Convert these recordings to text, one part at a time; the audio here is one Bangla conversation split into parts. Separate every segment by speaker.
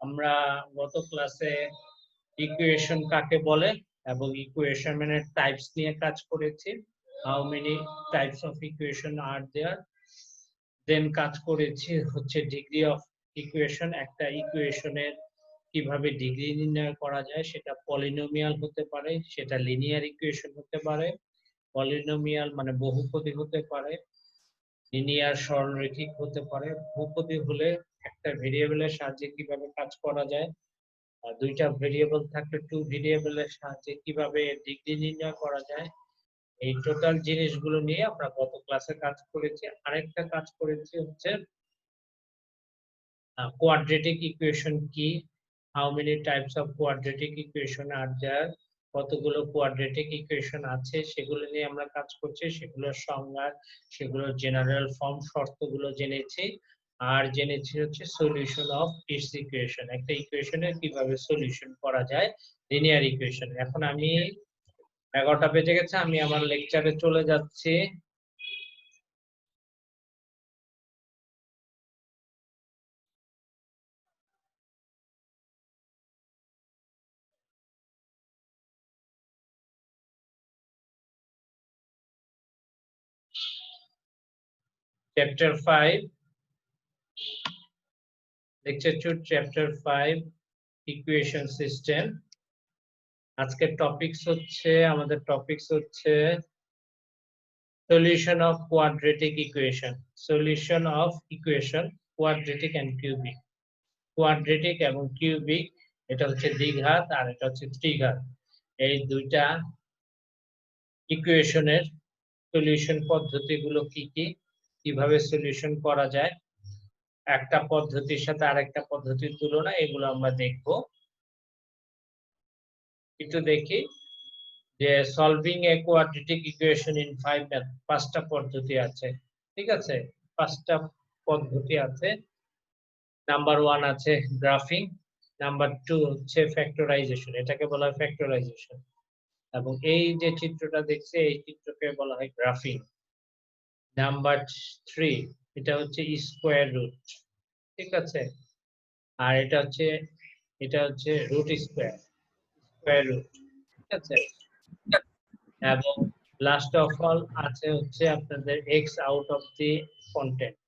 Speaker 1: আমরা গত ক্লাসে ইকুয়েশন কাকে বলে এবং ইকুয়েশনের টাইপস নিয়ে কাজ করেছি। How many types of equation are there. Then কাজ করেছি হচ্ছে ডিগ্রি অফ ইকুয়েশন। একটা ইকুয়েশনের কিভাবে ডিগ্রি নির্ণয় করা যায়, সেটা পলিনোমিয়াল হতে পারে, সেটা লিনিয়ার ইকুয়েশন হতে পারে। পলিনোমিয়াল মানে বহুপদী হতে পারে, লিনিয়ার সরলরৈখিক হতে পারে। বহুপদী হলে একটা ভেরিয়েবলের সাহায্যে কিভাবে কাজ করা যায়, আর দুইটা ভেরিয়েবল থাকলে টু ভেরিয়েবলের সাহায্যে কিভাবে ডিগ্রি নির্ণয় করা যায়, এই টোটাল জিনিসগুলো নিয়ে আমরা গত ক্লাসে কাজ করেছি। আরেকটা কাজ করেছি হচ্ছে কোয়াড্রেটিক ইকুয়েশন কি, how many types of quadratic equation are there, কতগুলো কোয়াড্রেটিক ইকুয়েশন আছে সেগুলো নিয়ে আমরা কাজ করছি। সেগুলোর সংজ্ঞা, সেগুলোর জেনারেল ফর্ম, শর্তগুলো জেনেছি। আর জেনেছি হচ্ছে সলিউশন অফ ইটস ইকুয়েশন, একটা ইকুয়েশনের কিভাবে সলিউশন করা যায়, লিনিয়ার ইকুয়েশন। এখন আমি 11টা বেজে গেছে, আমি আমার লেকচারে চলে যাচ্ছি। Chapter 5, lecture 2, chapter 5, equation system. আজকের আমাদের টপিকস হচ্ছে solution of quadratic equation. Solution of equation quadratic and cubic. Quadratic এবং কিউবিক, এটা হচ্ছে দ্বিঘাত আর এটা হচ্ছে ত্রিঘাত। এই দুইটা ইকুয়েশনের সলিউশন পদ্ধতিগুলো কি কি, কিভাবে সলিউশন করা যায়, একটা পদ্ধতির সাথে আরেকটা পদ্ধতির তুলনা, এগুলো আমরা দেখব। একটু দেখি যে solving A quadratic equation in 5 method, পাঁচটা পদ্ধতি আছে। ঠিক আছে, পাঁচটা পদ্ধতি আছে। নাম্বার 1 আছে গ্রাফিং, নাম্বার 2 হচ্ছে ফ্যাক্টরাইজেশন, এটাকে বলা হয় ফ্যাক্টরাইজেশন, এবং এই যে চিত্রটা দেখছে এই চিত্রকে বলা হয় গ্রাফিং। নাম্বার 3 এটা হচ্ছে স্কোয়ার রুট, ঠিক আছে, আর এটা হচ্ছে রুট স্কোয়ার, স্কোয়ার রুট, ঠিক আছে। এবং লাস্ট অফ অল আছে হচ্ছে আপনাদের x out of the content.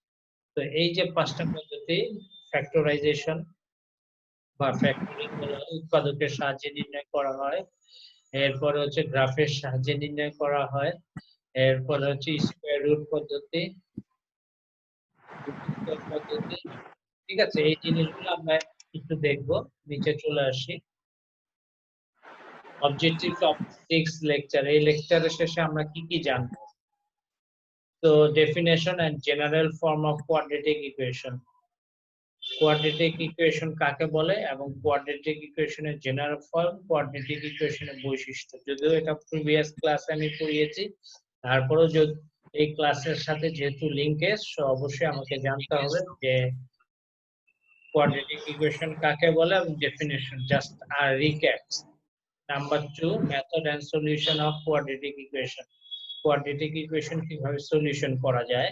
Speaker 1: তো এই যে পাঁচটা পদ্ধতি, ফ্যাক্টরাইজেশন বা ফ্যাক্টরিং উৎপাদকের সাহায্যে নির্ণয় করা হয়, এরপরে হচ্ছে গ্রাফের সাহায্যে নির্ণয় করা হয়, এরপরে হচ্ছে স্কয়ার রুট পদ্ধতি, ঠিক আছে। এই জিনিসগুলো আমরা একটু দেখবো। নিচে চলে আসি। অবজেক্টিভ অফ 6 লেকচার, এই লেকচারের শেষে আমরা কি কি জানবো? তো definition and general form of quadratic equation. Quadratic equation কাকে বলে এবং কোয়াড্রেটিক ইকুয়েশনের জেনারেল ফর্ম, কোয়াড্রেটিক ইকুয়েশনের বৈশিষ্ট্য। যদিও এটা প্রিভিয়াস ক্লাসে আমি পড়িয়েছি, তারপরেও যদি এই ক্লাসের সাথে যেহেতু লিংকেজ, অবশ্যই আমাকে জানতে হবে যে কোয়াড্রেটিক ইকুয়েশন কাকে বলে এবং ডেফিনেশন। জাস্ট আর recap. Number 2, method and solution of quadratic equation. Quadratic equation কিভাবে সলিউশন করা যায়,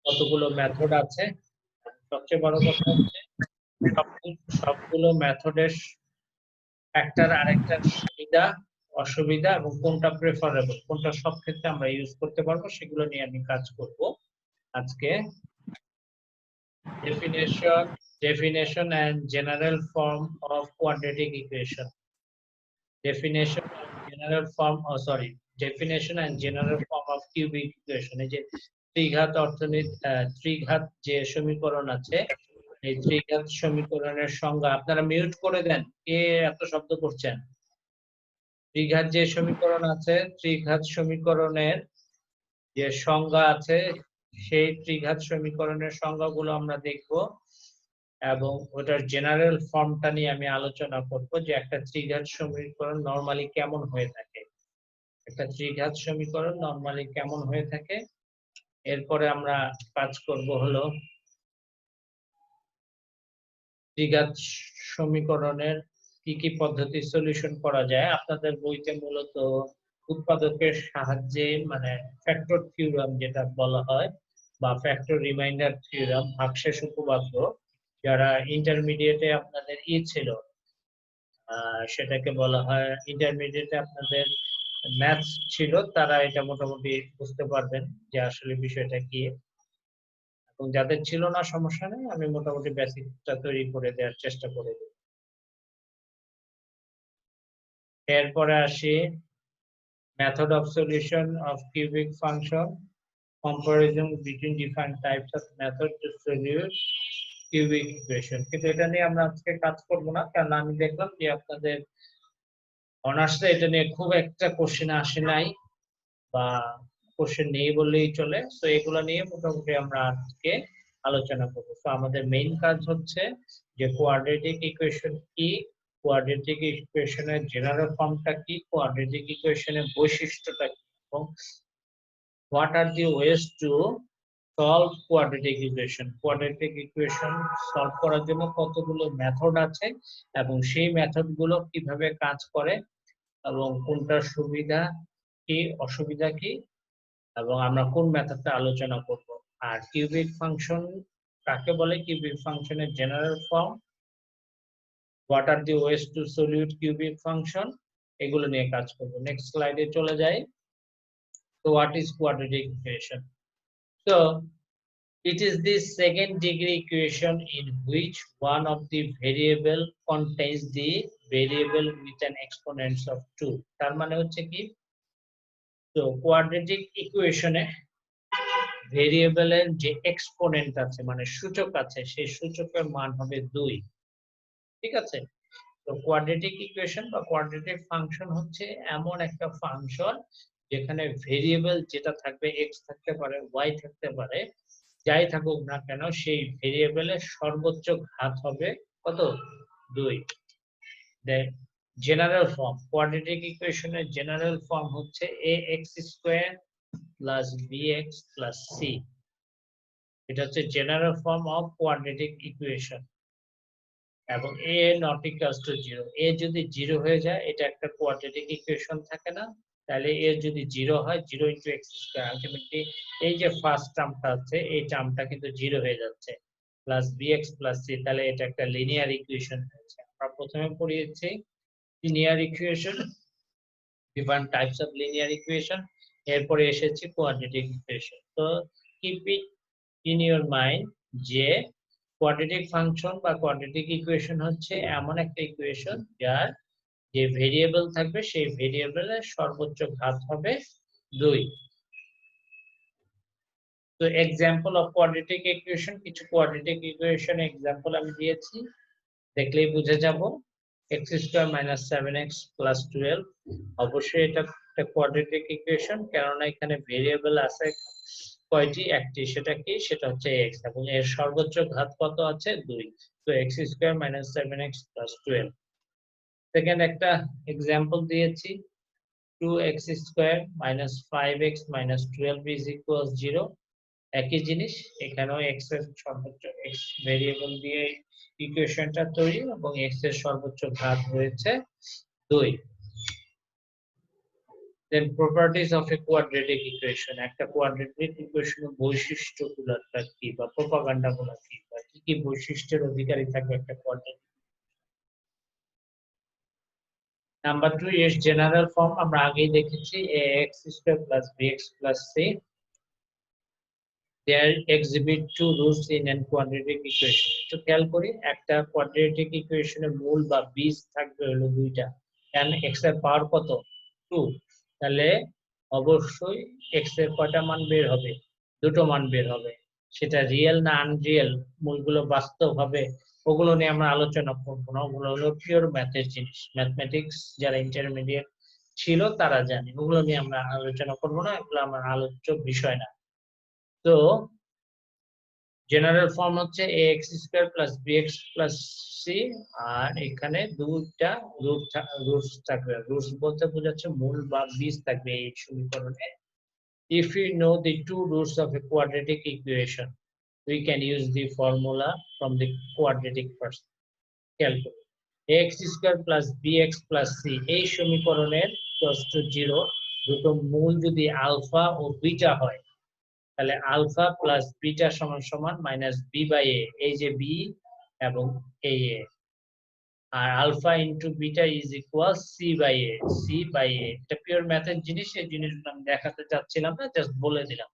Speaker 1: কতগুলো মেথড আছে। সবচেয়ে বড় কথা হচ্ছে সবগুলো মেথডের একটার আরেকটার সুবিধা অসুবিধা এবং কোনটা প্রেফারেবল, কোনটা সব ক্ষেত্রে আমরা ইউজ করতে পারবো, সেগুলো নিয়ে আমি কাজ করব আজকে। definition and general form of quadratic equation. Definition and general form of cubic equation. এই যে ত্রিঘাত যে সমীকরণ আছে, এই ত্রিঘাত সমীকরণের সংজ্ঞা। আপনারা মিউট করে দেন, কে এত শব্দ করছেন। ত্রিঘাত যে সমীকরণ আছে, ত্রিঘাত সমীকরণের যে সংজ্ঞা আছে, সেই ত্রিঘাত সমীকরণের সংজ্ঞাগুলো আমরা দেখব এবং ওটার জেনারেল ফর্মটা নিয়ে আমি আলোচনা করব যে একটা ত্রিঘাত সমীকরণ নরমালি কেমন হয়ে থাকে, একটা ত্রিঘাত সমীকরণ নরমালি কেমন হয়ে থাকে। এরপরে আমরা কাজ করব হলো ত্রিঘাত সমীকরণের কি কি পদ্ধতি সলিউশন করা যায়। আপনাদের বইতে মূলত উৎপাদকের সাহায্যে মানে ফ্যাক্টর থিওরাম যেটা বলা হয়, বা ফ্যাক্টর রিমাইন্ডার থিওরাম, ভাগশেষ উপপাদ্য, যারা ইন্টারমিডিয়েটে আপনাদের ছিল সেটাকে বলা হয় ইন্টারমিডিয়েটে আপনাদের ম্যাথস ছিল, তারা এটা মোটামুটি বুঝতে পারবেন যে আসলে বিষয়টা কি। এবং যাদের ছিল না সমস্যা নেই, আমি মোটামুটি বেসিকটা তৈরি করে দেওয়ার চেষ্টা করে দিই। এরপরে আসি method of solution of cubic function, comparison between different types of method to solve cubic equation। কিন্তু এটা নিয়ে আমরা আজকে কাজ করব না, কারণ আমি দেখলাম যে আপনাদের অনার্সে এটা নিয়ে খুব একটা কোশ্চেন আসে নাই বা কোশ্চেন নেই বললেই চলে। তো এগুলো নিয়ে মোটামুটি আমরা আজকে আলোচনা করব। তো আমাদের মেইন কাজ হচ্ছে যে কোয়াড্রেটিক ইকুয়েশন কি, কোয়াড্রেটিক ইকুয়েশনের জেনারেল ফর্মটা কি, কোয়াড্রেটিক ইকুয়েশনের বৈশিষ্ট্যটা কি, এবং what are the ways to solve quadratic equation। quadratic equation solve করার জন্য কতগুলো মেথড আছে এবং সেই মেথড গুলো কিভাবে কাজ করে এবং কোনটার সুবিধা কি অসুবিধা কি, এবং আমরা কোন মেথডটা আলোচনা করব। আর কিউবিক ফাংশন কাকে বলে, কিউবিক ফাংশনের general form, what are the ways to solve cubic function, এগুলো নিয়ে কাজ করব। নেক্সট স্লাইডে চলে যাই। So what is quadratic equation? So it is the second degree equation in which one of the variable contains the variable with an exponents of 2। তার মানে হচ্ছে কি, তো কোয়াড্রেটিক ইকুয়েশনে ভেরিয়েবলের যে এক্সপোনেন্ট আছে মানে সূচক আছে, সেই সূচকের মান হবে 2। ঠিক আছে? তো কোয়াড্রেটিক ইকুয়েশন বা কোয়াড্রেটিক ফাংশন হচ্ছে এমন একটা ফাংশন যেখানে ভেরিয়েবল যেটা থাকবে x থাকতে পারে, y থাকতে পারে, যাই থাকুক না কেন সেই ভেরিয়েবলের সর্বোচ্চ ঘাত হবে কত? 2। দেন জেনারেল ফর্ম, কোয়াড্রেটিক ইকুয়েশনের জেনারেল ফর্ম হচ্ছে ax² + bx + c। এটা হচ্ছে general form of quadratic equation. এবং a not equals to 0, a যদি 0 হয়ে যায় এটা একটা কোয়াড্রেটিক ইকুয়েশন থাকে না। তাহলে a যদি 0 হয় 0 * x², আলটিমেটলি এই যে ফার্স্ট টার্মটা আছে এই টার্মটা কিন্তু 0 হয়ে যাচ্ছে, প্লাস bx + c, তাহলে এটা একটা লিনিয়ার ইকুয়েশন হয়েছে। আমরা প্রথমে পড়িয়েছি linear equation, different types of linear equation, এরপরে এসেছে কোয়াড্রেটিক ইকুয়েশন। তো keep it in your mind যে কোয়াড্রেটিক ফাংশন বা কোয়াড্রেটিক ইকুয়েশন হচ্ছে এমন একটা ইকুয়েশন যার যে ভেরিয়েবল থাকবে সেই ভেরিয়েবলের সর্বোচ্চ ঘাত হবে 2। তো এক্সাম্পল অফ কোয়াড্রেটিক ইকুয়েশন, কিছু কোয়াড্রেটিক ইকুয়েশন এক্সাম্পল আমি দিয়েছি, দেখলেই বুঝে যাব। x² - 7x + 12, অবশ্যই এটা একটা কোয়াড্রেটিক ইকুয়েশন, কারণ এখানে ভেরিয়েবল আছে কয়টি? একটি, সেটা কি? সেটা হচ্ছে x, এবং এর সর্বোচ্চ ঘাত কত আছে? 2। তো x² - 7x + 12। সেকেন্ড একটা এক্সাম্পল দিয়েছি, 2x² - 5x - 12 = 0। একই জিনিস, এখানেও x এর সর্বোচ্চ x ভেরিয়েবল দিয়ে ইকুয়েশনটা তৈরি, এবং x এর সর্বোচ্চ ঘাত হয়েছে 2। Then properties of a quadratic equation, একটা কোয়াড্রেটিক ইকুয়েশনের বৈশিষ্ট্যগুলো কি বা প্রপাগান্ডাগুলো কি বা কি কি বৈশিষ্ট্যের অধিকারী থাকবে একটা কোয়াড্রেটিক। নাম্বার 2 এর জেনারেল ফর্ম আমরা আগেই দেখেছি, ax² + bx + c। There exhibit two roots in a quadratic equation। তো খেয়াল করি, একটা কোয়াড্রেটিক ইকুয়েশনের মূল বা বীজ থাকবে হলো দুইটা, কারণ x এর পাওয়ার কত? 2। তাহলে অবশ্যই x এর কয়টা মান বের হবে? দুটো মান বের হবে। সেটা রিয়েল না আনরিয়েল, মূলগুলো বাস্তব হবে, ওগুলো নিয়ে আমরা আলোচনা করব না। ওগুলো হলো পিওর ম্যাথের জিনিস, ম্যাথমেটিক্স যারা ইন্টারমিডিয়েট ছিল তারা জানে, ওগুলো নিয়ে আমরা আলোচনা করব না, এগুলো আমার আলোচ্য বিষয় না। তো জেনারেল ফর্ম হচ্ছে ax² + bx + c, আর এখানে দুইটা রুটস থাকবে। রুটস বলতে বোঝাচ্ছে মূল বা বীজ থাকবে এই সমীকরণে। If we know the two roots of a quadratic equation, we can use the formula from the quadratic person. খেয়াল করুন, ax² + bx + c এই সমীকরণের = 0 দুটো মূল যদি আলফা ও বিটা হয়, তাহলে আলফা + বিটা = -b/a। এই যে b এবং a আর alpha into beta is equal c by a. এটা পিওর ম্যাথের জিনিস, এই জিনিসগুলো আমি দেখাতে চাচ্ছিলাম না, জাস্ট বলে দিলাম।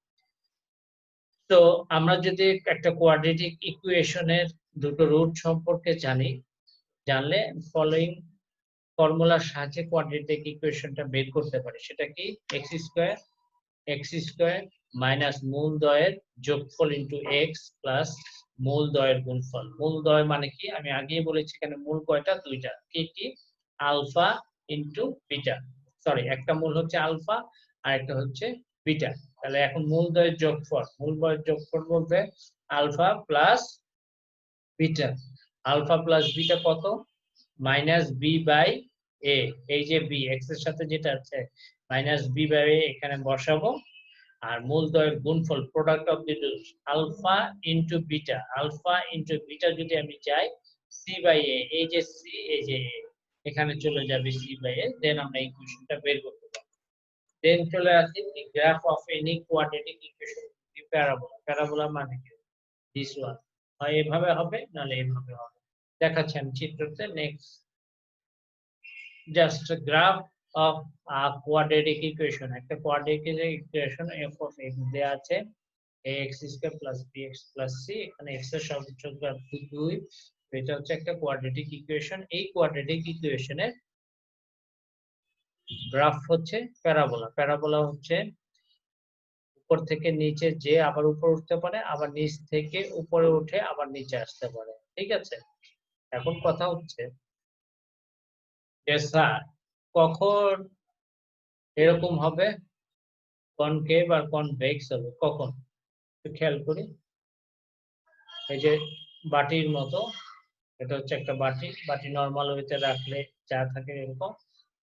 Speaker 1: তো আমরা যদি একটা কোয়াড্রেটিক ইকুয়েশনের দুটো রুট সম্পর্কে জানলে ফলোইং ফর্মুলার সাহায্যে কোয়াড্রেটিক ইকুয়েশনটা বের করতে পারি। সেটা কি? এক্স স্কয়ার মাইনাস মূলদ্বয়ের যোগফল ইনটু এক্স প্লাস মূলদ্বয়ের গুণফল। মূলদ্বয় মানে কি? আমি আগেই বলেছি এখানে মূল কয়টা? দুইটা। কি কি? Alpha into beta. সরি, একটা মূল হচ্ছে আলফা আর একটা হচ্ছে বিটা। তাহলে এখন মূলদ্বয়ের যোগফল বলতে alpha plus beta. Alpha plus beta কত? মাইনাস বি বাই এ। এই যে বি এক্স এর সাথে যেটা আছে মাইনাস বি বাই এ এখানে বসাবো। আর মূলদ্বয়ের গুণফল product of the roots alpha into beta যদি আমি চাই সি বাই এ, এই যে সি এই যে এ এখানে চলে যাবে সি বাই এ, দেন আমরা ইকুয়েশনটা বের করতে পারবো। দেন চলে আসি the graph of any quadratic equation the parabola. Parabola মানে কি? দিস ওয়ান হয় এভাবে হবে নাহলে এভাবে হবে। দেখাচ্ছি আমি চিত্রতে। Next just graph of quadratic equation. একটা quadratic equation f of x দেয়া আছে ax square plus bx plus c। এখানে x এর সর্বোচ্চ গ্রাফ 2। এটা হচ্ছে একটা কোয়াড্রেটিক ইকুয়েশন। এই কোয়াড্রেটিক ইকুয়েশনের গ্রাফ হচ্ছে প্যারাবোলা। প্যারাবোলা হচ্ছে উপর থেকে নিচে যে আবার উপরে উঠতে পারে, আবার নিচ থেকে উপরে উঠে আবার নিচে আসতে পারে। ঠিক আছে? এখন কথা হচ্ছে যে স্যার কখন এরকম হবে, কনকেভ আর কনভেক্স হবে কখন? একটু খেয়াল করি। এই যে বাটির মতো, এটা হচ্ছে একটা বাটি নরমাল ওয়েতে রাখলে যা থাকে এরকম,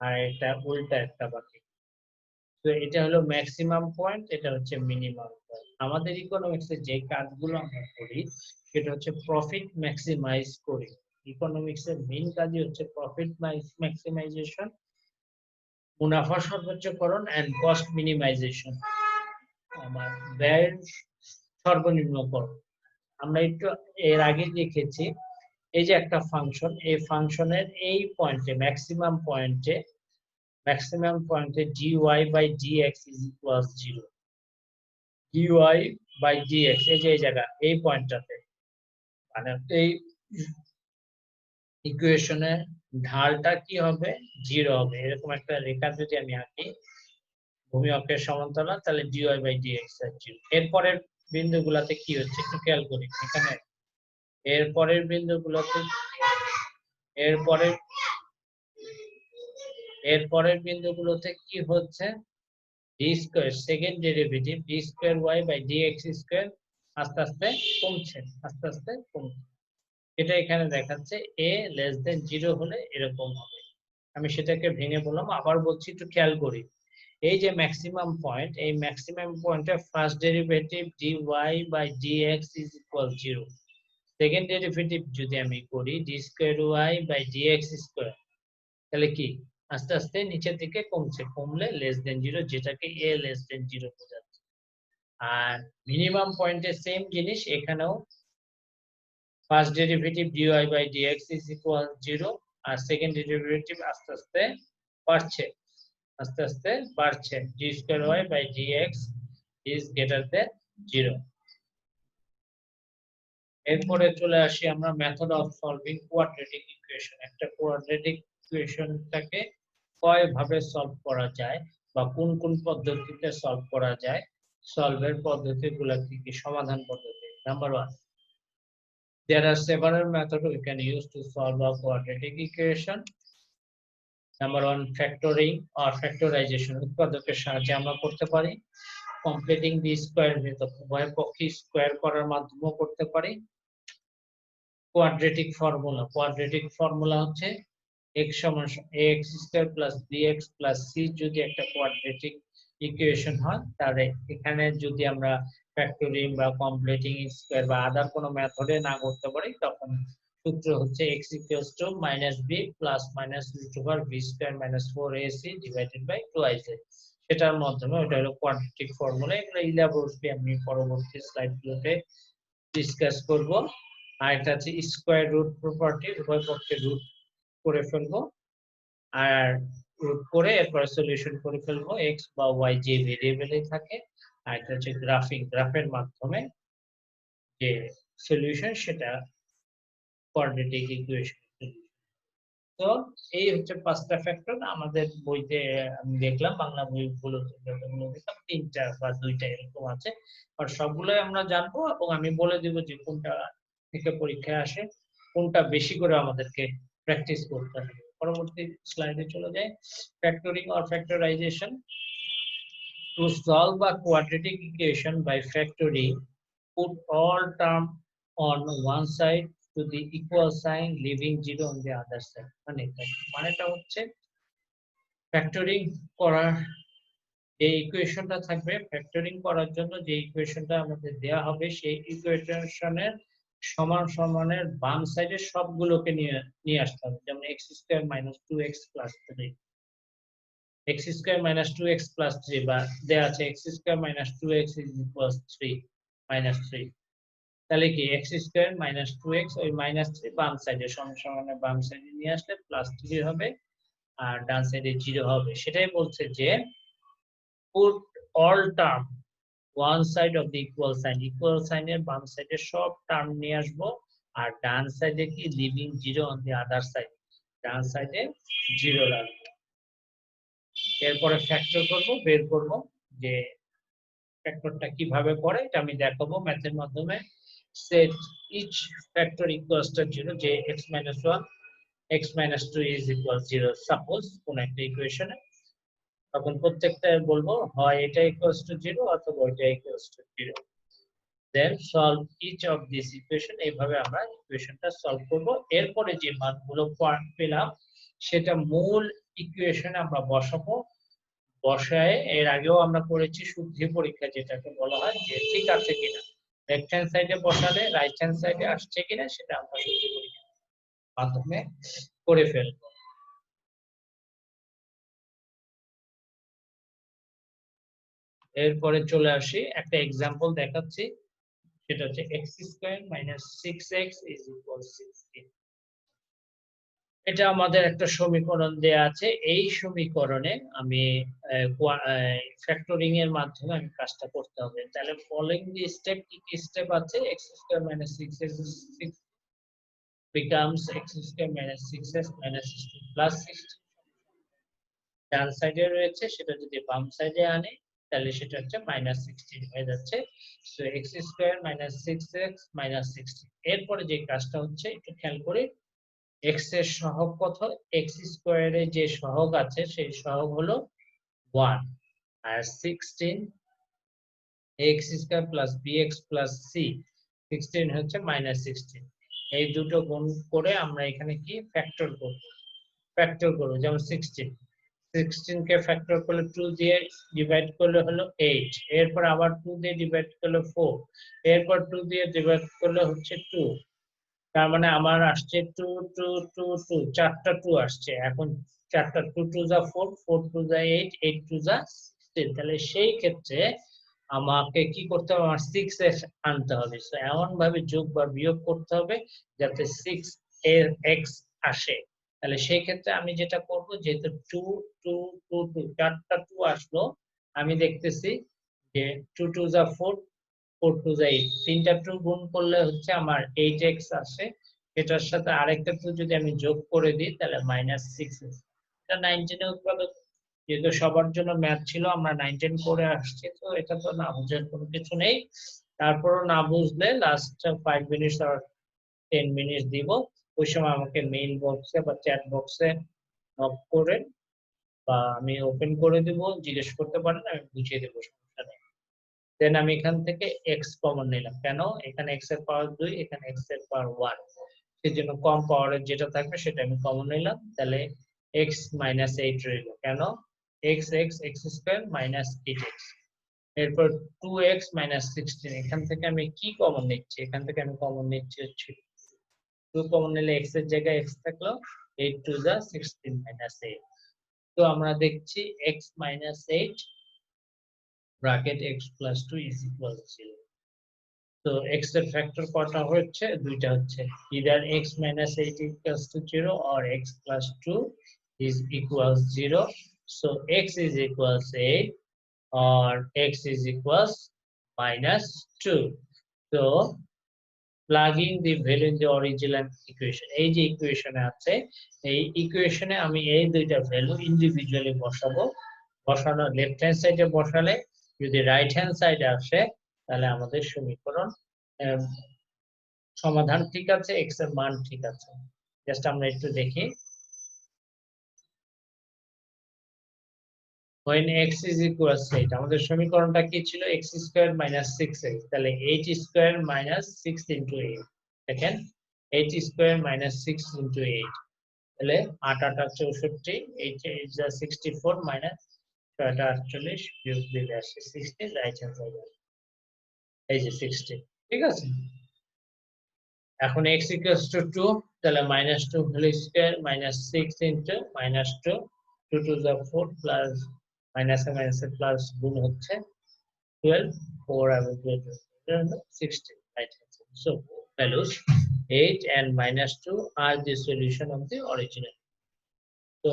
Speaker 1: আর এটা উল্টা একটা বাটি। তো এটা হলো ম্যাক্সিমাম পয়েন্ট, এটা হচ্ছে মিনিমাম পয়েন্ট। আমাদের ইকোনমিক্সে যে কাজগুলো আমরা করি সেটা হচ্ছে প্রফিট ম্যাক্সিমাইজ করি। ইকোনমিক্সের মেইন কাজই হচ্ছে প্রফিট ম্যাক্সিমাইজেশন, মুনাফা সর্বোচ্চকরণ এন্ড কস্ট মিনিমাইজেশন, আমার ব্যয় সর্বনিম্নকরণ। আমরা একটু এর আগে দেখেছি এই যে একটা ফাংশন, এই ফাংশনের এই পয়েন্টে ম্যাক্সিমাম পয়েন্টে dy by dx is equals 0। dy by dx এই যে এই জায়গা এই পয়েন্টটাতে, মানে এই ইকুয়েশনের ঢালটা কি হবে? 0 হবে। এরকম একটা রেখা যদি আমি আঁকি ভূমি অক্ষের সমান্তরাল, তাহলে dy বাই dx এর 0। এরপরের বিন্দুগুলোতে কি হচ্ছে একটু খেয়াল করি। এখানে এরপরের বিন্দুগুলোতে এরপরের বিন্দুগুলোতে কি হচ্ছে? D square second derivative D square Y by DX square আস্তে আস্তে কমছে। এটা এখানে দেখাচ্ছে a লেস দেন 0 হলে এরকম হবে। আমি সেটাকে ভেঙে বললাম, আবার বলছি একটু খেয়াল করি। এই যে ম্যাক্সিমাম পয়েন্ট, এই ম্যাক্সিমাম পয়েন্টে first derivative dy by dx is equal 0। Second derivative যদি আমি করি D square Y by DX square, তাহলে কি আস্তে আস্তে নিচের দিকে কমলে লেস দেন 0, যেটাকে a লেস দেন 0 বোঝাচ্ছে। আর মিনিমাম পয়েন্টে সেম জিনিস, এখানেও first derivative dy by dx is equal 0 আর সেকেন্ড ডেরিভেটিভ আস্তে আস্তে বাড়ছে d square y by dx is greater than 0। এরপরে চলে আসি আমরা method of solving quadratic equation. একটা কোয়াড্রেটিক ইকুয়েশনটাকে কয় ভাবে সলভ করা যায় বা কোন কোন পদ্ধতিতে সলভ করা যায়, সলভের পদ্ধতিগুলো কি কি, সমাধান পদ্ধতি। Number 1, there are several methods we can use to solve a quadratic equation. Number 1, factoring or factorization, উৎপাদকের সাহায্যে আমরা করতে পারি। কমপ্লিটিং দি স্কয়ার মেথড, উভয় পক্ষে স্কয়ার করার মাধ্যমেও করতে পারি। কোয়াড্রেটিক ফর্মুলা হচ্ছে x সমান ax square plus bx plus c যদি একটা কোয়াড্রেটিক ইকুয়েশন হয়, তাহলে এখানে যদি আমরা ফ্যাক্টরিং বা কমপ্লিটিং স্কয়ার বা আদার কোনো মেথডে না করতে পারি, তখন সূত্র হচ্ছে x - b plus minus √ v square minus 4ac divided by 2iz। সেটার মাধ্যমে ওটা হলো কোয়াড্রেটিক ফর্মুলা। এগুলো ইলাবোরেটলি আমি পরবর্তী স্লাইডগুলোতে ডিসকাস করব। আর এটা হচ্ছে স্কয়ার রুট প্রপার্টি, উভয় পক্ষে রুট করে ফেলবো আর রুট করে এরপরে সলিউশন করে ফেলবো x বা y যে ভেরিয়েবলই থাকে। আর এটা হচ্ছে গ্রাফের মাধ্যমে যে সলিউশন সেটা কোয়াড্রেটিক ইকুয়েশন। তো এই হচ্ছে পাঁচটা ফ্যাক্টর আমাদের বইতে আমি দেখলাম, বাংলা বইগুলোতে যতগুলো দেখলাম তিনটা বা দুইটা এরকম আছে। আর সবগুলোই আমরা জানবো এবং আমি বলে দিব যে কোনটা থেকে পরীক্ষায় আসে, কোনটা বেশি করে আমাদেরকে প্র্যাকটিস করতে হবে। পরবর্তী স্লাইডে চলে যাই। Factoring or factorisation. To solve a quadratic equation by factoring, put all terms on one side to the equal sign, leaving 0 on the other side. মানেটা হচ্ছে ফ্যাক্টরিং করার যে ইকুয়েশনটা থাকবে, ফ্যাক্টরিং করার জন্য যে ইকুয়েশনটা আমাদের দেয়া হবে সেই ইকুয়েশনের সমান সমানের বাম সাইডে সবগুলোকে নিয়ে আসতে হবে। যেমন x² - 2x + 3, x² - 2x + 3 বা দেয়া আছে x² - 2x = 3 -3। তাহলে কি x² - 2x ওই -3 বাম সাইডে সমান সমানের বাম সাইডে নিয়ে আসলে +3 হবে আর ডান সাইডে 0 হবে। সেটাই বলছে যে put all term one side of the equal sign, equal sign এর বাম সাইডে সব টার্ম নিয়ে আসবো আর ডান সাইডে কি living 0 on the other side, ডান সাইডে 0 রাখবো। এরপরে ফ্যাক্টর করব, বের করব যে ফ্যাক্টরটা কিভাবে করে এটা আমি দেখাবো ম্যাথের মাধ্যমে। Set each factor equals to 0, যে x - 1 x - 2 = 0 সাপোজ কোন একটা ইকুয়েশনে, তখন প্রত্যেকটা বলবো হয় এটা ইকুয়ালস টু 0 অথবা এটা equals to 0। Then solve each of this equation, এইভাবে আমরা ইকুয়েশনটা সলভ করব। এরপরে যে মানগুলো পেলাম সেটা মূল ইকুয়েশনে আমরা বসাবো। বসায় এর আগেও আমরা করেছি শুদ্ধি পরীক্ষা, যেটাকে বলা হয় যে ঠিক আছে কিনা, লেফট হ্যান্ড সাইডে বসালে রাইট হ্যান্ড সাইডে আসছে কিনা সেটা আমরা শুদ্ধি পরীক্ষার মাধ্যমে করে ফেলবো। এরপরে চলে আসি একটা एग्जांपल দেখাচ্ছি, সেটা হচ্ছে x² - 6x = 16। এটা আমাদের একটা সমীকরণ দেয়া আছে। এই সমীকরণে আমি ফ্যাক্টরিং এর মাধ্যমে আমি কাজটা করতে হবে। তাহলে ফলোইং দি স্টেপ, কি কি স্টেপ আছে? x² - 6x 6 becomes x² - 6x - 16 + 16 ডান সাইডে রয়েছে, সেটা যদি বাম সাইডে আনে তাহলে সেটা হচ্ছে -16 হয়ে যাচ্ছে। So x² - 6x - 16। এরপরে যে কাজটা হচ্ছে একটু খেয়াল করে, x এর সহগ কত? x স্কয়ারে যে সহগ আছে সেই সহগ হলো 1 আর 16 x² + bx + c, 16 হচ্ছে -16। এই দুটো গুণ করে আমরা এখানে কি ফ্যাক্টর করব। যেমন 16 কে ফ্যাক্টর করলে 2 দিয়ে ডিভাইড করলে হলো 8, এরপর আবার 2 দিয়ে ডিভাইড করলে 4, এরপর 2 দিয়ে ডিভাইড করলে হচ্ছে 2। তার মানে আমার আসছে 2 2 2 2, চারটা 2 আসছে। এখন চারটা 2 2 যা 4, 4 2 যা 8, 8 2 যা 16। তাহলে সেই ক্ষেত্রে আমাকে কি করতে হবে? আমার 6x আনতে হবে। সো এমন ভাবে যোগ বা বিয়োগ করতে হবে যাতে 6 এর x আসে। তাহলে সেই ক্ষেত্রে আমি যেটা করব, যেহেতু 2 2 2 2 চারটা 2 আসলো, আমি দেখতেছি যে 2 2 যা 4, 4 2 যা 8, তিনটা 2 গুণ করলে হচ্ছে আমার 8x আসে। এটার সাথে আরেকটা 2 যদি আমি যোগ করে দিই তাহলে -6x। এটা 19 এর উৎপাদক, যেহেতু সবার জন্য ম্যাথ ছিল আমরা 19 করে আসছি, তো এটা তো না বুঝার কোনো কিছু নেই। তারপরও না বুঝলে লাস্ট 5 মিনিটস আর 10 মিনিটস দিব, ওই সময় আমাকে মেইল বক্সে বা চ্যাট বক্সে নক করে বা আমি ওপেন করে দিব, জিজ্ঞেস করতে পারেন, আমি বুঝিয়ে দেবো, সমস্যা নেই। দেন আমি এখান থেকে x কমন নিলাম। কেন? এখানে x এর পাওয়ার 2, এখানে x এর পাওয়ার 1, সেজন্য কম পাওয়ারের যেটা থাকবে সেটা আমি কমন নিলাম। তাহলে x - 8 রইল। কেন? x x² - 8x। এরপর 2x - 16, এখান থেকে আমি কি কমন নিচ্ছি? এখান থেকে আমি কমন নিচ্ছি হচ্ছে 2 কমন নিলে x এর জায়গায় x থাকলো, 8 2 যা 16 - 8। তো আমরা দেখছি x - 8 ব্র্যাকেট x + 2 = 0। তো x এর ফ্যাক্টর কটা হচ্ছে দুইটা হচ্ছে either x minus 8 equals to 0 or x plus 2 is equals 0 so x is equals 8 or x is equals minus 2 so plugging the value in the original equation এই যে ইকুয়েশনে আছে এই ইকুয়েশনে আমি এই দুইটা ভ্যালু ইন্ডিভিজুয়ালি বসাবো বসানো লেফট হ্যান্ড সাইডে বসালে যদি রাইট হ্যান্ড সাইডে আসে তাহলে আমাদের সমীকরণ সমাধান ঠিক আছে x এর মান ঠিক আছে জাস্ট আমরা একটু দেখি when x is equals 8 আমাদের সমীকরণটা কি ছিল x স্কয়ার মাইনাস 6x তাহলে 8 স্কয়ার মাইনাস 6 ইনটু 8 দেখেন 8 স্কয়ার মাইনাস 6 ইনটু 8 তাহলে 8 8 64 8 is 64 মাইনাস 6 48 বিয়োগ দিলে আসে 60 রাইট হ্যান্ড সাইড এই যে 60 ঠিক আছে এখন x equals to 2 তাহলে -2 whole square -6 into -2 2 to the 4 plus minus plus গুণ হচ্ছে 12 4 এবং 16 right so values 8 and -2 are the solution of the original তো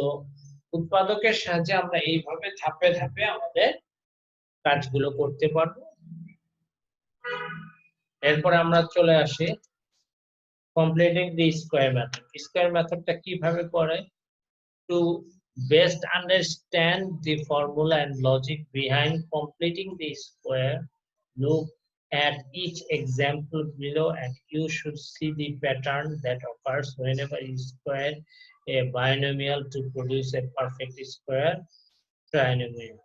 Speaker 1: উৎপাদকের সাহায্যে আমরা এইভাবে ধাপে ধাপে আমাদের কাজগুলো করতে পারবো এরপর আমরা চলে আসি completing the square method square methodটা কিভাবে করে to best understand the formula and logic behind completing the square look at each example below and you should see the pattern that occurs whenever you square a binomial to produce a perfect square trinomial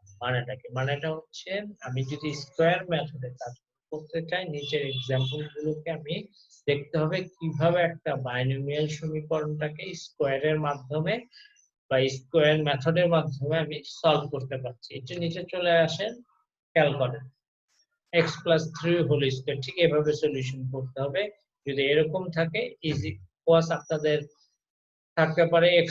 Speaker 1: মানেটা হচ্ছে আমি যদি স্কয়ার মেথডে কাজ করতে চাই নিচের एग्जांपल গুলোকে আমি দেখতে হবে কিভাবে একটা বাইনোমিয়াল সমীকরণটাকে স্কয়ারের মাধ্যমে বা স্কয়ার মেথডের মাধ্যমে আমি সলভ করতে পারছি এটা নিচে চলে আসেন খেয়াল করেন x + 3 হোল স্কয়ার ঠিক এভাবে সলিউশন করতে হবে যদি এরকম থাকে ইজি কোয়াস আপনাদের থাকতে পারে x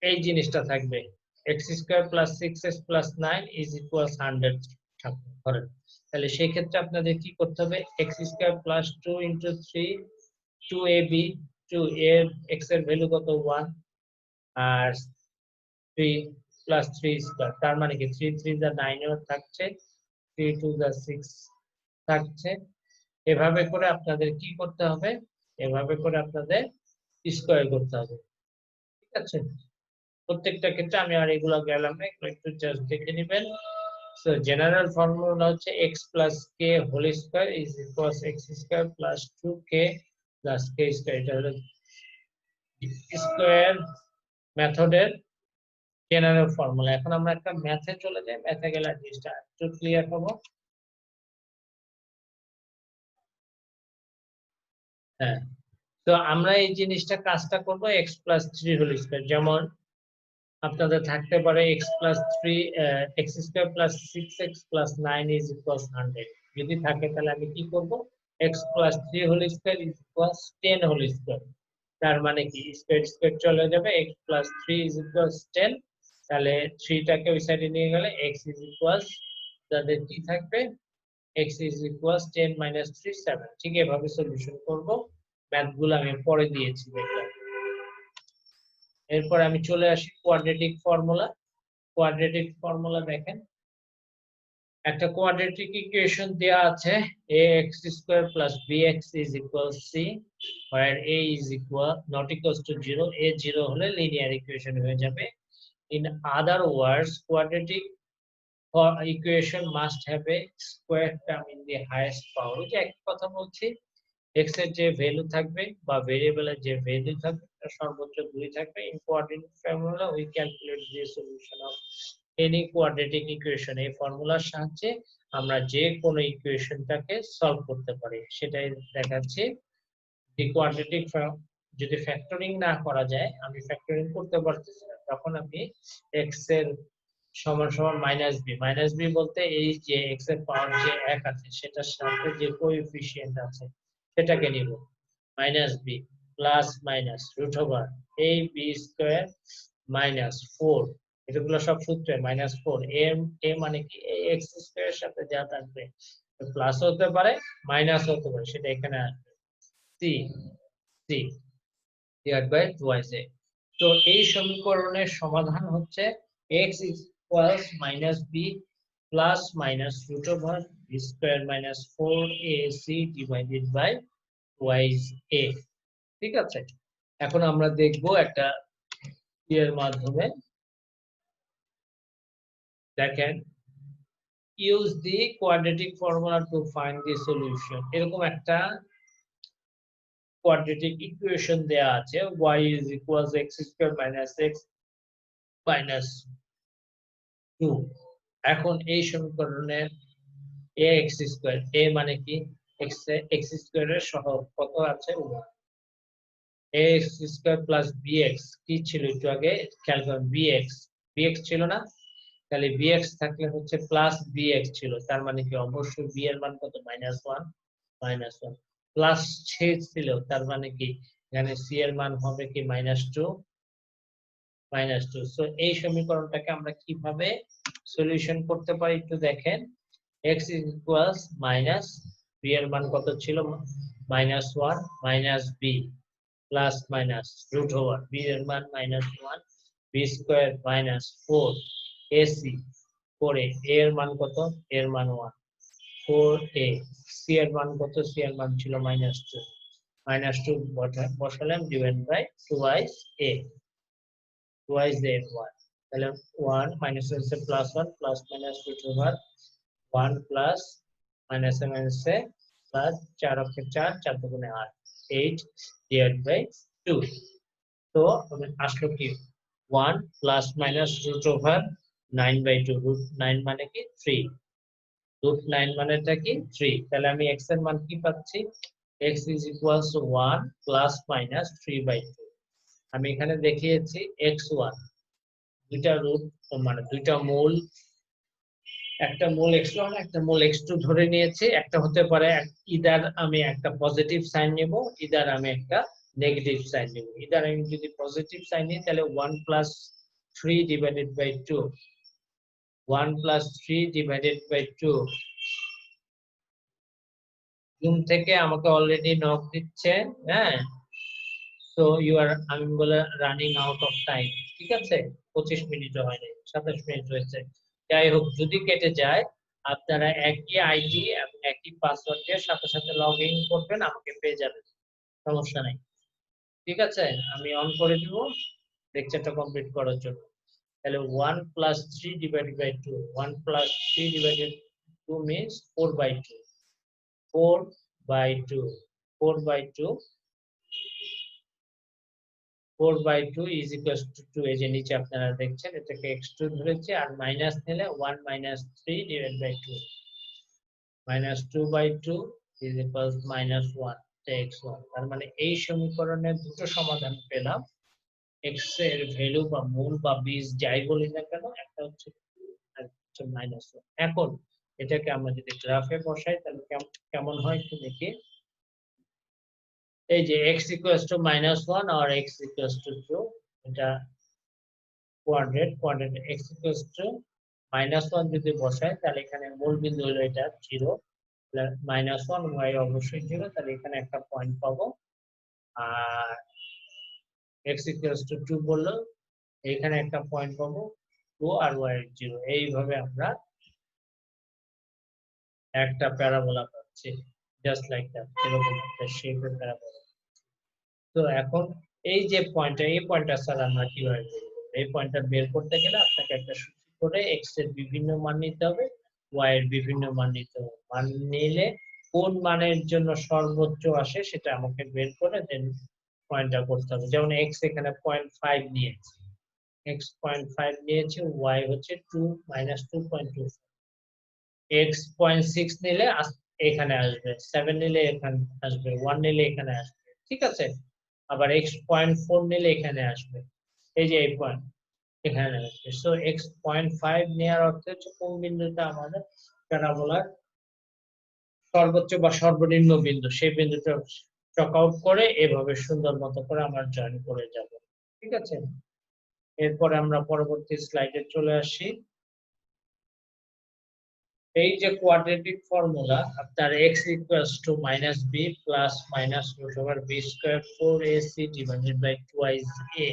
Speaker 1: এই জিনিসটা থাকবে x² + 6x + 9 = 100 থাকবে ধরেন তাহলে সেই ক্ষেত্রে আপনাদের কি করতে হবে x² + 2 * 3 2ab 2a x এর ভ্যালু কত 1 আর 3 + 3 স্কয়ার তার মানে কি 3 3 যা 9 এর থাকছে 3 2 যা 6 থাকছে এভাবে করে আপনাদের কি করতে হবে এভাবে করে আপনাদের স্কয়ার করতে হবে ঠিক আছে প্রত্যেকটা ক্ষেত্রে আমি আর এগুলো গেলাম না একটু জাস্ট দেখে নেবেন সো জেনারেল ফর্মুলা হচ্ছে x + k whole square = x² + 2k + k square এটা হলো স্কয়ার মেথডের জেনারেল ফর্মুলা এখন আমরা একটা ম্যাথে চলে যাই ম্যাথে গেলে জিনিসটা একটু ক্লিয়ার হবে হ্যাঁ তো আমরা এই জিনিসটা কাজটা করব x + 3 হোল স্কয়ার যেমন আপনাদের থাকতে পারে x + 3 x² + 6x + 9 = 100 যদি থাকে তাহলে আমি কি করব x + 3 whole square = 10 whole square তার মানে কি স্কয়ার স্কয়ার চলে যাবে x + 3 = 10 তাহলে 3 টাকে ওই সাইডে নিয়ে গেলে x তাদের কি থাকবে x = 10 - 3 7 ঠিক এভাবে সলিউশন করব ম্যাথগুলো আমি পরে দিয়েছি দেখলাম এরপর আমি চলে আসি কোয়াড্রেটিক ফর্মুলা দেখেন একটা কোয়াড্রেটিক ইকুয়েশন দেয়া আছে ax² + bx = c where a ≠ 0 a 0 হলে লিনিয়ার ইকুয়েশন হয়ে যাবে in other words quadratic equation must have a square term in the highest power যে এক কথা বলছি x এর যে ভ্যালু থাকবে বা ভেরিয়েবলের যে ভ্যালু থাকবে তার সর্বোচ্চ 2 থাকবে in quadratic formula we calculate the solution of any quadratic equation এই ফর্মুলার সাহায্যে আমরা যে কোনো ইকুয়েশনটাকে সলভ করতে পারি সেটাই দেখাচ্ছি the quadratic যদি ফ্যাক্টরিং না করা যায় আমি ফ্যাক্টরিং করতে পারতেছি না তখন আমি x এর সমান সমান -b বলতে এই যে x এর পাওয়ার যে 1 আছে সেটার সাথে যে কোএফিশিয়েন্ট আছে সেটাকে নিব -b plus minus √a b² -4 এগুলো সব সূত্রে -4 a মানে কি এই x² এর সাথে যা থাকবে প্লাস হতে পারে মাইনাস হতে পারে, সেটা এখানে আসবে C C divide by 2a। তো এই সমীকরণের সমাধান হচ্ছে x equals minus B plus minus root over B square minus 4ac divided by twice a। ঠিক আছে, এখন আমরা দেখব একটা এর মাধ্যমে। দেখেন, use the quadratic formula to find the solution. এরকম একটা কোয়াড্রেটিক ইকুয়েশন দেয়া আছে, y is equals x square minus x minus 2। এখন এই সমীকরণের ax স্কয়ার, a মানে কি x স্কয়ারের সহগ কত আছে 1, ax স্কয়ার প্লাস bx কি ছিল একটু আগে খেয়াল করুন, bx ছিল না, তাহলে bx থাকলে হচ্ছে প্লাস bx ছিল, তার মানে কি অবশ্যই b এর মান কত -1 প্লাস ছিল, তার মানে কি এখানে c এর মান হবে কি -2। সো এই সমীকরণটাকে আমরা কিভাবে সলিউশন করতে পারি একটু দেখেন। x ইকুয়ালস মাইনাস b এর মান কত ছিল -1 minus b plus minus root over b এর মান -1 b স্কয়ার মাইনাস 4 ac করে a এর মান কত, a এর মান 1 4a, c এর মান কত, c এর মান ছিল -2 বসালাম divide by twice a twice the f1, তাহলে 1 মাইনাস হচ্ছে +1 plus minus root over 1 plus minus minus plus 4 অক্ষে 4 4 দুগুণে 8 8 ডিভাইড বাই 2। তো আসলো কি 1 প্লাস মাইনাস রুট ওভার 9/2, রুট 9 মানে কি 3, রুট 9 মানেটা কি 3, তাহলে আমি x এর মান কি পাচ্ছি, x is equals to 1 plus minus 3/2। আমি এখানে দেখিয়েছি x1 দুইটা রুট মানে দুইটা মূল, একটা মূল x1 একটা মূল x2 ধরে নিয়েছি, একটা হতে পারে ইদার আমি একটা পজিটিভ সাইন নেব, ইদার আমি একটা নেগেটিভ সাইন নেব। ইদার আমি যদি পজিটিভ সাইন নিই তাহলে 1 plus 3 divided by 2, 1 plus 3 divided by 2। Zoom থেকে আমাকে অলরেডি নক দিচ্ছে, হ্যাঁ, সো ইউ আর, আমি বলে রানিং আউট অফ টাইম। ঠিক আছে, 25 মিনিটও হয়নি, 27 মিনিট হয়েছে। যাই হোক, যদি কেটে যায় আপনারা একই আইডি এবং একই পাসওয়ার্ড দিয়ে সাথে সাথে লগ ইন করবেন, আমাকে পেয়ে যাবেন, সমস্যা নাই। ঠিক আছে, আমি অন করে দিব লেকচারটা কমপ্লিট করার জন্য। তাহলে 1 plus 3 divided by 2, 1 plus 3 divided 2 means 4/2, 4/2, 4/2 4/2 is equals to 2। এই যে নিচে আপনারা দেখছেন এটাকে x2 ধরেছে, আর মাইনাস নিলে 1 minus 3 divided by 2, -2/2 is equals -1 x1। তার মানে এই সমীকরণের দুটো সমাধান পেলাম, x এর ভ্যালু বা মূল বা বীজ যাই বলি না কেন, একটা হচ্ছে 2 আর হচ্ছে -1। এখন এটাকে আমরা যদি গ্রাফে বসাই তাহলে কেমন হয় একটু দেখি। এই যে x equals to -1 or x equals to 2, এটা কোয়াড্রেট x equals to -1 যদি বসাই তাহলে এখানে মূল বিন্দু হলো এটা 0, -1 y অবশ্যই 0, তাহলে এখানে একটা পয়েন্ট পাবো। আর x equals to 2 বললো এখানে একটা পয়েন্ট পাবো 2 আর y 0। এইভাবে আমরা একটা প্যারাবোলা পাচ্ছি, জাস্ট লাইক দ্যাট, এরকম একটা শেপের প্যারাবোলা। তো এখন এই যে পয়েন্টটা, এই পয়েন্টটা স্যার আমরা কিভাবে বের করব? এই পয়েন্টটা বের করতে গেলে আপনাকে একটা সূত্র করে x এর বিভিন্ন মান নিতে হবে, y এর বিভিন্ন মান নিতে হবে। মান নিলে কোন মানের জন্য সর্বোচ্চ আসে সেটা আমাকে বের করে দেন পয়েন্টটা করতে হবে। যেমন x এখানে 0.5 নিয়েছে, x 0.5 নিয়েছে, y হচ্ছে 2 -2.2, x 0.6 নিলে এখানে আসবে, 7 নিলে এখানে আসবে, 1 নিলে এখানে আসবে। ঠিক আছে, আবার x 0.4 নিলে এখানে আসবে, এই যে এই পয়েন্ট এখানে আসবে। সো x 0.5 নেওয়ার অর্থ হচ্ছে কোন বিন্দুটা আমাদের প্যারাবোলার সর্বোচ্চ বা সর্বনিম্ন বিন্দু, সেই বিন্দুটা চক আউট করে এভাবে সুন্দর মতো করে আমরা জয়েন করে যাব। ঠিক আছে, এরপরে আমরা পরবর্তী স্লাইডে চলে আসি। এই যে কোয়াড্রেটিক ফর্মুলা আপনার x equals to minus B plus minus root over B square 4ac divided by 2a,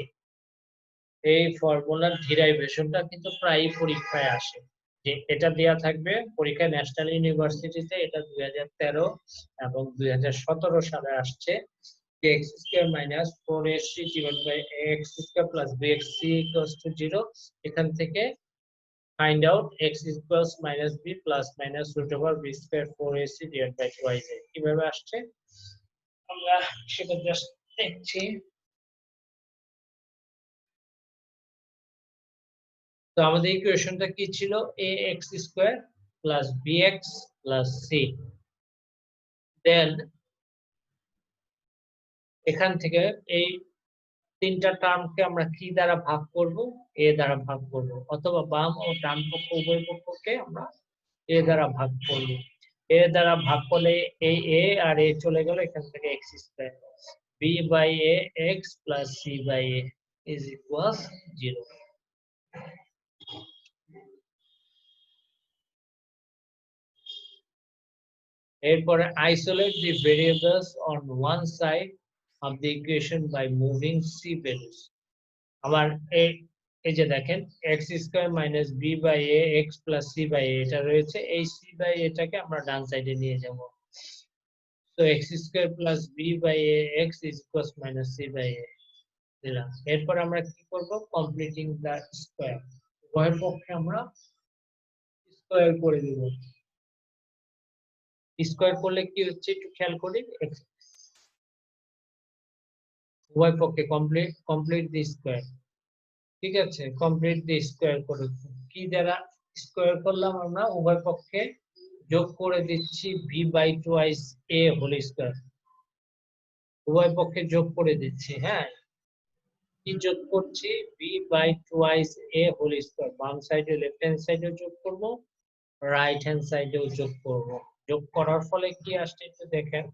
Speaker 1: এই ফর্মুলার ডিরাইভেশনটা কিন্তু প্রায় পরীক্ষায় আসে। যে এটা দেয়া থাকবে পরীক্ষায় ন্যাশনাল ইউনিভার্সিটিতে, এটা 2013 এবং 2017 সালে আসছে। যে x square minus 4ac divided by x square plus bxc equals to 0, এখান থেকে find out x equals minus b plus minus root over b square 4ac divided by 2ac কিভাবে আসছে আমরা সেটা জাস্ট দেখছি। তো আমাদের ইকুয়েশনটা কি ছিল, ax square plus bx plus c, দেন এখান থেকে এই তিনটা টার্মকে আমরা কি দ্বারা ভাগ করব, a দ্বারা ভাগ করব, অথবা বাম ও ডান পক্ষ উভয় পক্ষকে আমরা a দ্বারা ভাগ করব। a দ্বারা ভাগ করলে এই a আর a চলে গেল, এখান থেকে x square b by a x plus c by a is equals 0. এরপরে isolate the variables on one side of the equation by moving c values. আবার এই যে দেখেন x square minus b by a x plus c by a এটা রয়েছে, এই c বাই এটাকে আমরা ডান সাইডে নিয়ে যাব। তো x square plus b by a x is equals minus c by a দিলাম। এরপর আমরা কি করব, কমপ্লিটিং দা স্কয়ার, উভয় পক্ষে আমরা স্কয়ার করে দিব। স্কয়ার করলে কি হচ্ছে একটু খেয়াল করি, উভয় পক্ষে কমপ্লিট দি স্কয়ার, ঠিক আছে, কমপ্লিট দি স্কয়ার করে কি দ্বারা স্কয়ার করলাম, আমরা উভয় পক্ষে যোগ করে দিচ্ছি v by 2 a whole square, উভয় পক্ষে যোগ করে দিচ্ছি। হ্যাঁ, কি যোগ করছি, v by 2 a whole square, বাম সাইডে লেফট হ্যান্ড সাইডে যোগ করব, রাইট হ্যান্ড সাইডেও যোগ করব। যোগ করার ফলে কি আসছে একটু দেখেন,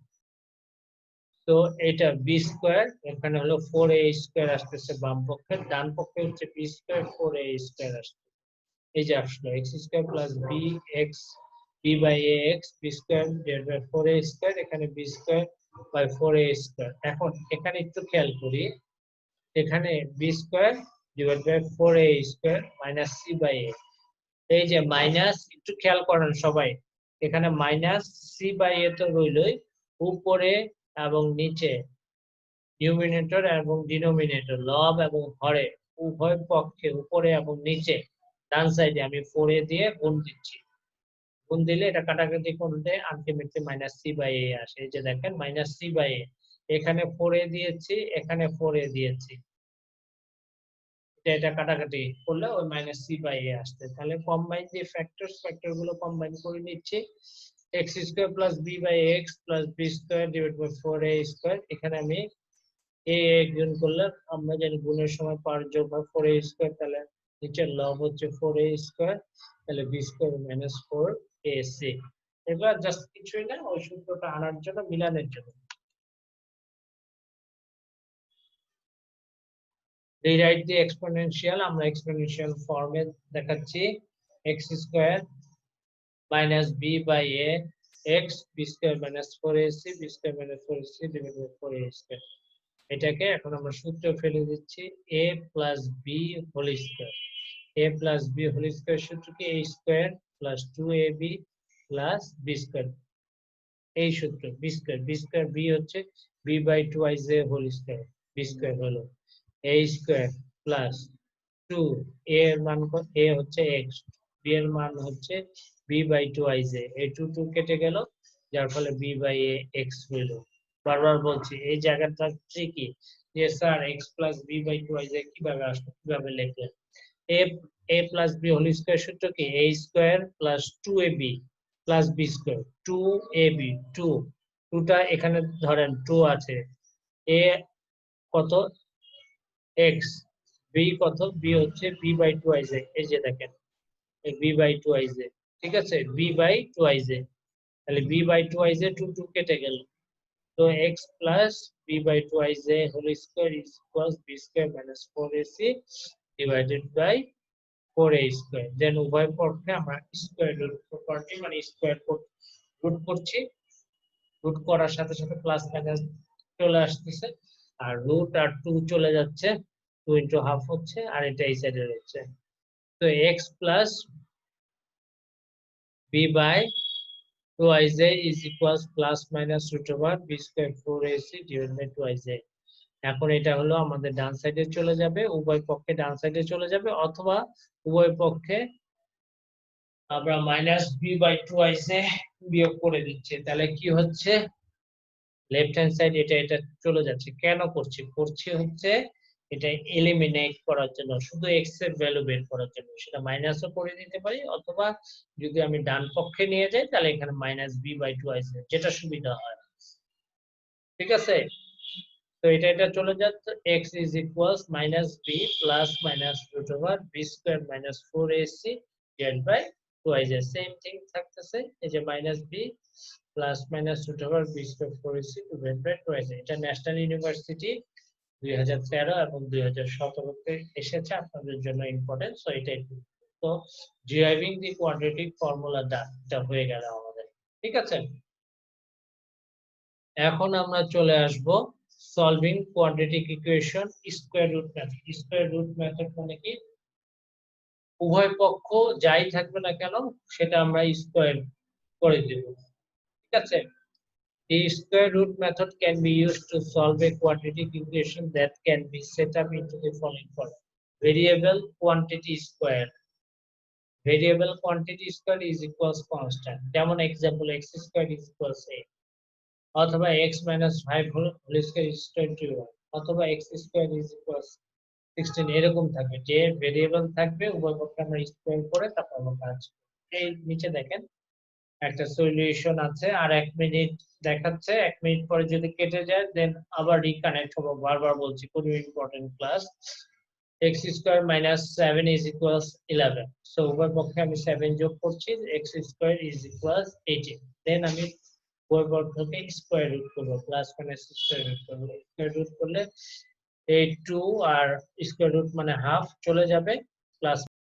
Speaker 1: তো এটা বি স্কয়ার, এখানে হলো 4a স্কয়ার আসতেছে বাম পক্ষে, ডান পক্ষে হচ্ছে বি স্কয়ার 4a স্কয়ার আসছে। এই যে আসলো x square plus b x b by a x b square divided by 4a square, এখানে b square by 4a square. এখন এখানে একটু খেয়াল করি, এখানে b square divided by 4a square minus c by এ, এই যে মাইনাস, একটু খেয়াল করেন সবাই, এখানে মাইনাস সি বাই এ তো রইলই, উপরে এবং নিচে নিউমিনেটর এবং ডিনোমিনেটর লব এবং হরে উভয় পক্ষে উপরে এবং নিচে ডান সাইডে আমি 4a দিয়ে গুণ দিচ্ছি, গুণ দিলে এটা কাটাকাটি করলে আলটিমেটলি মাইনাস সি বাই এ আসে। এই যে দেখেন মাইনাস সি বাই এ, এখানে 4a দিয়েছি, এখানে 4a দিয়েছি, এটা কাটাকাটি করলে ওই মাইনাস সি বাই এ আসছে। তাহলে কম্বাইন যে ফ্যাক্টর গুলো কম্বাইন করে নিচ্ছি, x square plus b by x plus b square divide by 4a square, এখানে আমি a গুণ করলে আমরা জানি গুণের সময় পাওয়ার যোগ হয় 4a স্কয়ার, তাহলে নিচের লব হচ্ছে 4a স্কয়ার, তাহলে b স্কয়ার মাইনাস 4ac। এবার জাস্ট কিছুই না, ওই সূত্রটা আনার জন্য, মিলানের জন্য রিরাইট দি এক্সপোনেনশিয়াল, আমরা এক্সপোনেনশিয়াল ফর্মে দেখাচ্ছি, x square minus b by a x b square minus 4ac b square minus 4ac divided by 4a square. এটাকে এখন আমরা সূত্রে ফেলে দিচ্ছি, a plus b whole square, a plus b whole square সূত্র কি, a square plus 2ab plus b square, এই সূত্র b স্কয়ার b হচ্ছে b by 2 a whole square, b square হলো a স্কয়ার প্লাস 2 a এর মান a হচ্ছে x, b এর মান হচ্ছে b বাই 2 এই 2 কেটে গেল, যার ফলে b বাই a x হলো। বারবার বলছি এই জায়গাটা ট্রিকি, যে sir x plus b by 2 কিভাবে আসবে, কিভাবে লিখলেন, a plus b whole square সূত্র কি, a square plus 2ab plus b square, 2ab 2টা এখানে ধরেন 2 আছে, a কত x, b কত, b হচ্ছে b বাই 2 এই যে দেখেন b বাই 2 ঠিক আছে, b বাই 2 তাহলে b বাই 2 কেটে গেল, তো x plus b by 2 whole square is equals b square minus 4ac divided by 4a square, then উভয় পক্ষে আমরা স্কয়ার রুট প্রপার্টি মানে স্কয়ার রুট করছি, রুট করার সাথে সাথে প্লাস মাইনাস চলে আসতেছে, আর রুট আর 2 চলে যাচ্ছে, 2 ইনটু হাফ হচ্ছে, আর এটা এই সাইডে রয়েছে। তো x plus b by 2iz is equals plus minus root over b square 4ac divided by 2iz। এখন এটা হলো আমাদের ডান সাইডে চলে যাবে, উভয় পক্ষে ডান সাইডে চলে যাবে, অথবা উভয় পক্ষে আমরা মাইনাস b বাই 2iz বিয়োগ করে দিচ্ছি, তাহলে কি হচ্ছে লেফট হ্যান্ড সাইড এটা চলে যাচ্ছে। কেন করছি হচ্ছে এটা এলিমিনেট করার জন্য, শুধু x এর ভ্যালু বের করার জন্য। সেটা মাইনাসও করে দিতে পারি, অথবা যদি আমি ডান পক্ষে নিয়ে যাই তাহলে এখানে মাইনাস b বাই 2iz যেটা সুবিধা হয়। ঠিক আছে, তো এটা চলে যাচ্ছে, x is equals minus b plus minus root over b square minus 4ac divided by 2iz, same thing থাকতেছে, এই যে minus b plus minus root over b square 4ac divided by 2iz। এটা ন্যাশনাল ইউনিভার্সিটি 2013 এবং 2017 তে এসেছে, আপনাদের জন্য ইম্পর্টেন্ট, সো এটা একটু। তো ডিরাইভিং দি কোয়াড্রেটিক ফর্মুলা এটা হয়ে গেল আমাদের। ঠিক আছে, এখন আমরা চলে আসব solving quadratic equation square root method. Square root method মানে কি, উভয় পক্ষ যাই থাকবে না কেন সেটা আমরা স্কয়ার করে দেব। ঠিক আছে, the square root method can be used to solve a quadratic equation that can be set up into the following form: variable quantity square, variable quantity square is equals constant, যেমন example x square is equals 8, অথবা x minus 5 whole square is 21, অথবা x square is equals 16, এরকম থাকবে, যে ভেরিয়েবল থাকবে উভয় পক্ষে আমরা স্কয়ার করে তারপর আমরা কাজ। এই নিচে দেখেন একটা সলিউশন আছে, আর 1 মিনিট দেখাচ্ছে, 1 মিনিট পরে যদি কেটে যায় দেন আবার রিকানেক্ট হবে। বারবার বলছি, খুব important class. x square minus 7 is equals 11, so উভয় পক্ষে আমি 7 যোগ করছি, x স্কয়ার is equals 18, দেন আমি উভয় পক্ষকে স্কয়ার রুট করব, প্লাস মাইনাস স্কয়ার রুট করব। স্কয়ার রুট করলে এই 2 আর স্কয়ার রুট মানে হাফ চলে যাবে, প্লাস